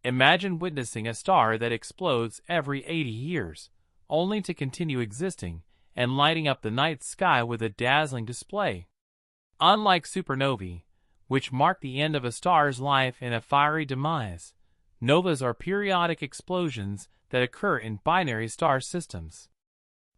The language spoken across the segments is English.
Imagine witnessing a star that explodes every 80 years, only to continue existing and lighting up the night sky with a dazzling display. Unlike supernovae, which mark the end of a star's life in a fiery demise, novas are periodic explosions that occur in binary star systems.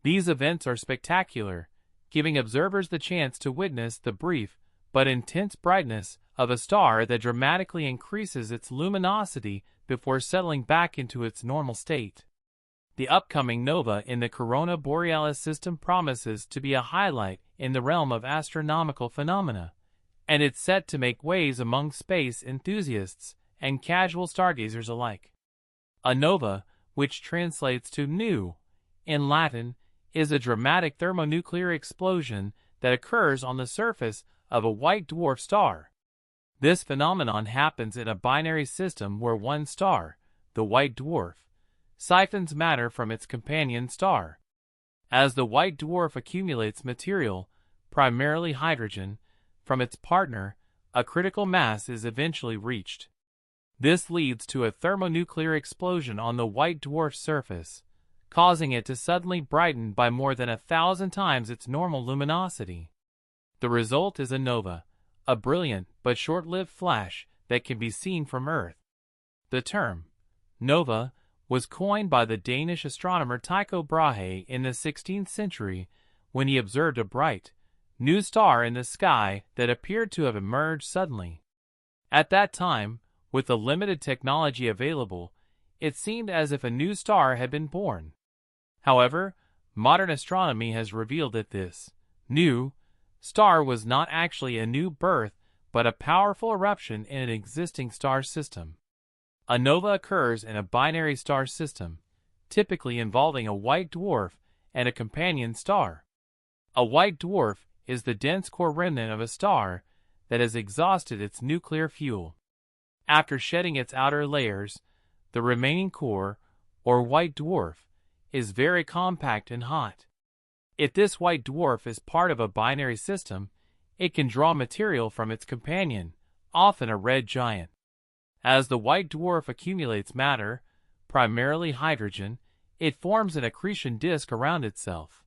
These events are spectacular, giving observers the chance to witness the brief but intense brightness of a star that dramatically increases its luminosity before settling back into its normal state. The upcoming nova in the Corona Borealis system promises to be a highlight in the realm of astronomical phenomena, and it's set to make waves among space enthusiasts and casual stargazers alike. A nova, which translates to new in Latin, is a dramatic thermonuclear explosion that occurs on the surface of a white dwarf star. This phenomenon happens in a binary system where one star, the white dwarf, siphons matter from its companion star. As the white dwarf accumulates material, primarily hydrogen, from its partner, a critical mass is eventually reached. This leads to a thermonuclear explosion on the white dwarf's surface, causing it to suddenly brighten by more than 1,000 times its normal luminosity. The result is a nova, a brilliant but short-lived flash that can be seen from Earth. The term nova was coined by the Danish astronomer Tycho Brahe in the 16th century when he observed a bright, new star in the sky that appeared to have emerged suddenly. At that time, with the limited technology available, it seemed as if a new star had been born. However, modern astronomy has revealed that this new star was not actually a new birth but a powerful eruption in an existing star system. A nova occurs in a binary star system, typically involving a white dwarf and a companion star. A white dwarf is the dense core remnant of a star that has exhausted its nuclear fuel. After shedding its outer layers, the remaining core, or white dwarf, is very compact and hot. If this white dwarf is part of a binary system, it can draw material from its companion, often a red giant. As the white dwarf accumulates matter, primarily hydrogen, it forms an accretion disk around itself.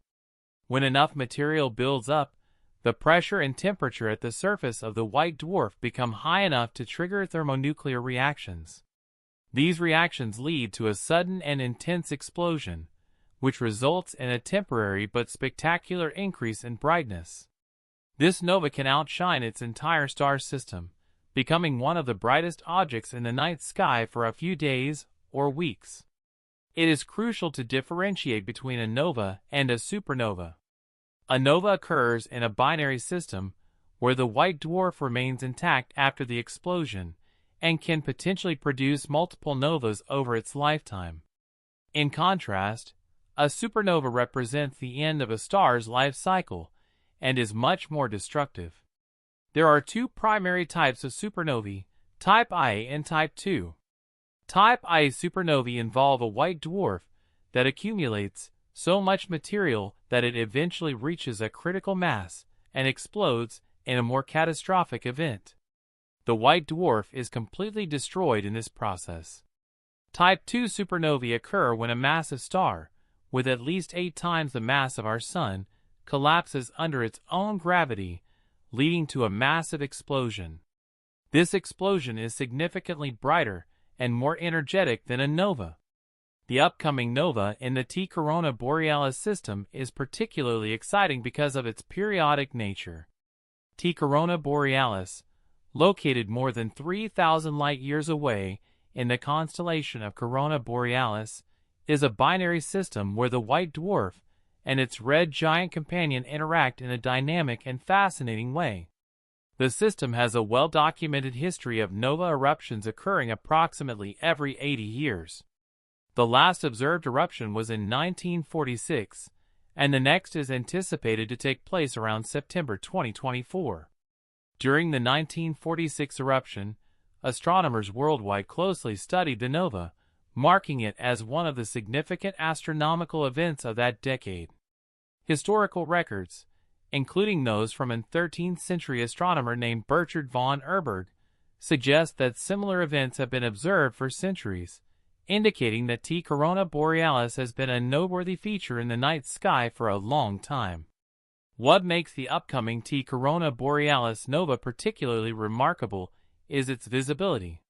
When enough material builds up, the pressure and temperature at the surface of the white dwarf become high enough to trigger thermonuclear reactions. These reactions lead to a sudden and intense explosion, which results in a temporary but spectacular increase in brightness. This nova can outshine its entire star system, becoming one of the brightest objects in the night sky for a few days or weeks. It is crucial to differentiate between a nova and a supernova. A nova occurs in a binary system where the white dwarf remains intact after the explosion and can potentially produce multiple novas over its lifetime. In contrast, a supernova represents the end of a star's life cycle and is much more destructive. There are two primary types of supernovae, Type I and Type II. Type I supernovae involve a white dwarf that accumulates so much material that it eventually reaches a critical mass and explodes in a more catastrophic event. The white dwarf is completely destroyed in this process. Type II supernovae occur when a massive star, with at least 8 times the mass of our Sun, collapses under its own gravity, leading to a massive explosion. This explosion is significantly brighter and more energetic than a nova. The upcoming nova in the T Corona Borealis system is particularly exciting because of its periodic nature. T Corona Borealis, located more than 3,000 light-years away in the constellation of Corona Borealis, is a binary system where the white dwarf and its red giant companion interact in a dynamic and fascinating way. The system has a well-documented history of nova eruptions occurring approximately every 80 years. The last observed eruption was in 1946, and the next is anticipated to take place around September 2024. During the 1946 eruption, astronomers worldwide closely studied the nova, marking it as one of the significant astronomical events of that decade. Historical records, including those from a 13th-century astronomer named Bertrand von Erberg, suggests that similar events have been observed for centuries, indicating that T Corona Borealis has been a noteworthy feature in the night sky for a long time. What makes the upcoming T Corona Borealis nova particularly remarkable is its visibility.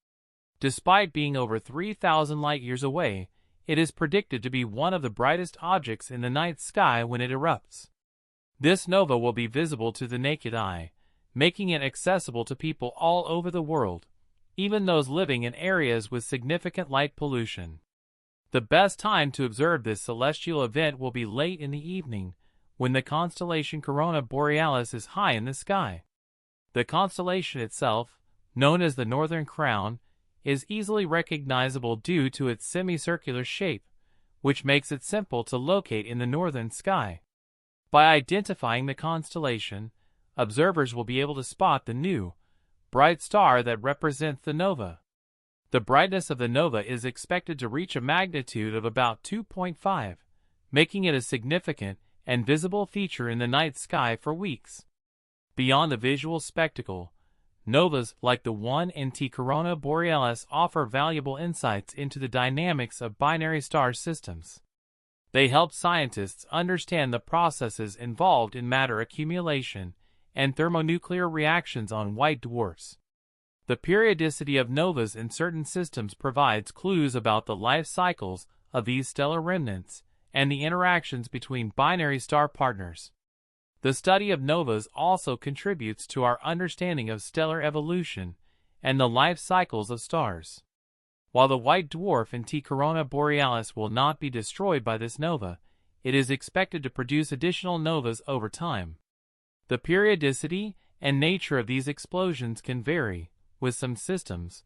Despite being over 3,000 light-years away, it is predicted to be one of the brightest objects in the night sky when it erupts. This nova will be visible to the naked eye, making it accessible to people all over the world, even those living in areas with significant light pollution. The best time to observe this celestial event will be late in the evening, when the constellation Corona Borealis is high in the sky. The constellation itself, known as the Northern Crown, is easily recognizable due to its semicircular shape, which makes it simple to locate in the northern sky. By identifying the constellation, observers will be able to spot the new, bright star that represents the nova. The brightness of the nova is expected to reach a magnitude of about 2.5, making it a significant and visible feature in the night sky for weeks. Beyond the visual spectacle, novas like the one in T Corona Borealis offer valuable insights into the dynamics of binary star systems. They help scientists understand the processes involved in matter accumulation and thermonuclear reactions on white dwarfs. The periodicity of novas in certain systems provides clues about the life cycles of these stellar remnants and the interactions between binary star partners. The study of novas also contributes to our understanding of stellar evolution and the life cycles of stars. While the white dwarf in T Corona Borealis will not be destroyed by this nova, it is expected to produce additional novas over time. The periodicity and nature of these explosions can vary, with some systems,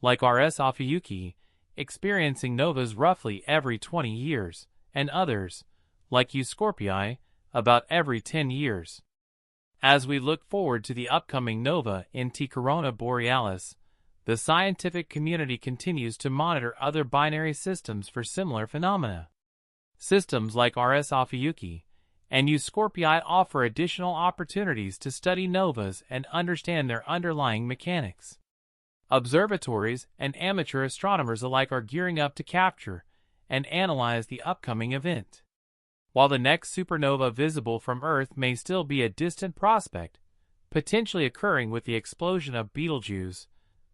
like RS Ophiuchi, experiencing novas roughly every 20 years, and others, like Euskirpii, about every 10 years. As we look forward to the upcoming nova in T Corona Borealis, the scientific community continues to monitor other binary systems for similar phenomena. Systems like RS Ophiuchi and Euskirpii offer additional opportunities to study novas and understand their underlying mechanics. Observatories and amateur astronomers alike are gearing up to capture and analyze the upcoming event. While the next supernova visible from Earth may still be a distant prospect, potentially occurring with the explosion of Betelgeuse,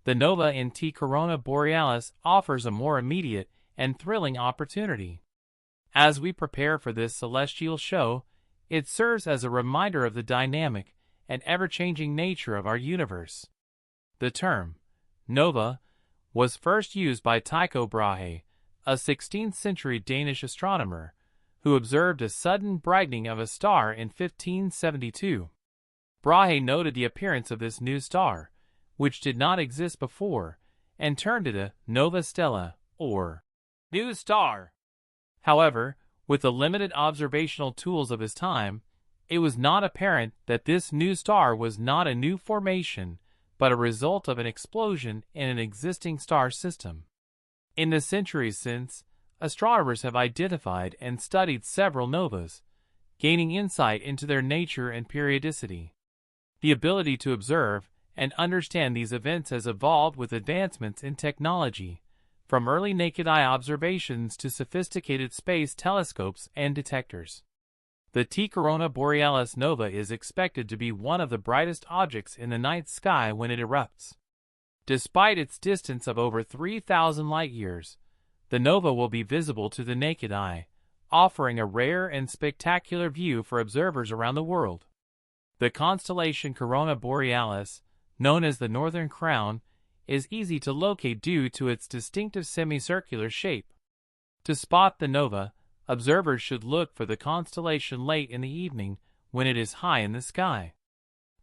the nova in T Corona Borealis offers a more immediate and thrilling opportunity. As we prepare for this celestial show, it serves as a reminder of the dynamic and ever-changing nature of our universe. The term nova was first used by Tycho Brahe, a 16th-century Danish astronomer, who observed a sudden brightening of a star in 1572. Brahe noted the appearance of this new star, which did not exist before, and termed it a nova stella, or new star. However, with the limited observational tools of his time, it was not apparent that this new star was not a new formation, but a result of an explosion in an existing star system. In the centuries since, astronomers have identified and studied several novas, gaining insight into their nature and periodicity. The ability to observe and understand these events has evolved with advancements in technology, from early naked-eye observations to sophisticated space telescopes and detectors. The T Corona Borealis nova is expected to be one of the brightest objects in the night sky when it erupts. Despite its distance of over 3,000 light-years, the nova will be visible to the naked eye, offering a rare and spectacular view for observers around the world. The constellation Corona Borealis, known as the Northern Crown, is easy to locate due to its distinctive semicircular shape. To spot the nova, observers should look for the constellation late in the evening when it is high in the sky.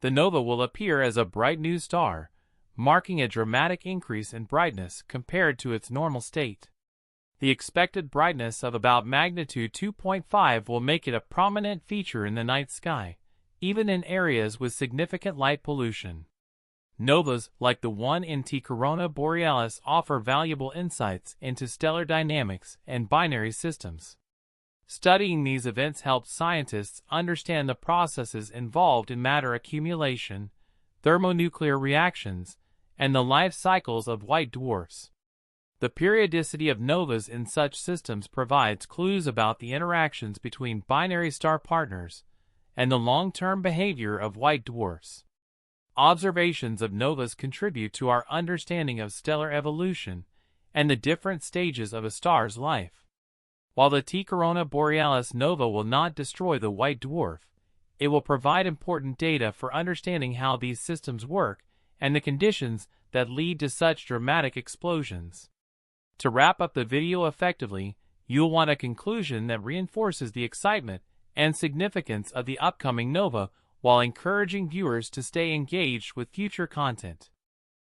The nova will appear as a bright new star, marking a dramatic increase in brightness compared to its normal state. The expected brightness of about magnitude 2.5 will make it a prominent feature in the night sky, even in areas with significant light pollution. Novas like the one in T Corona Borealis offer valuable insights into stellar dynamics and binary systems. Studying these events helps scientists understand the processes involved in matter accumulation, thermonuclear reactions, and the life cycles of white dwarfs. The periodicity of novas in such systems provides clues about the interactions between binary star partners and the long-term behavior of white dwarfs. Observations of novas contribute to our understanding of stellar evolution and the different stages of a star's life. While the T Corona Borealis nova will not destroy the white dwarf, it will provide important data for understanding how these systems work and the conditions that lead to such dramatic explosions. To wrap up the video effectively, you'll want a conclusion that reinforces the excitement and significance of the upcoming nova while encouraging viewers to stay engaged with future content.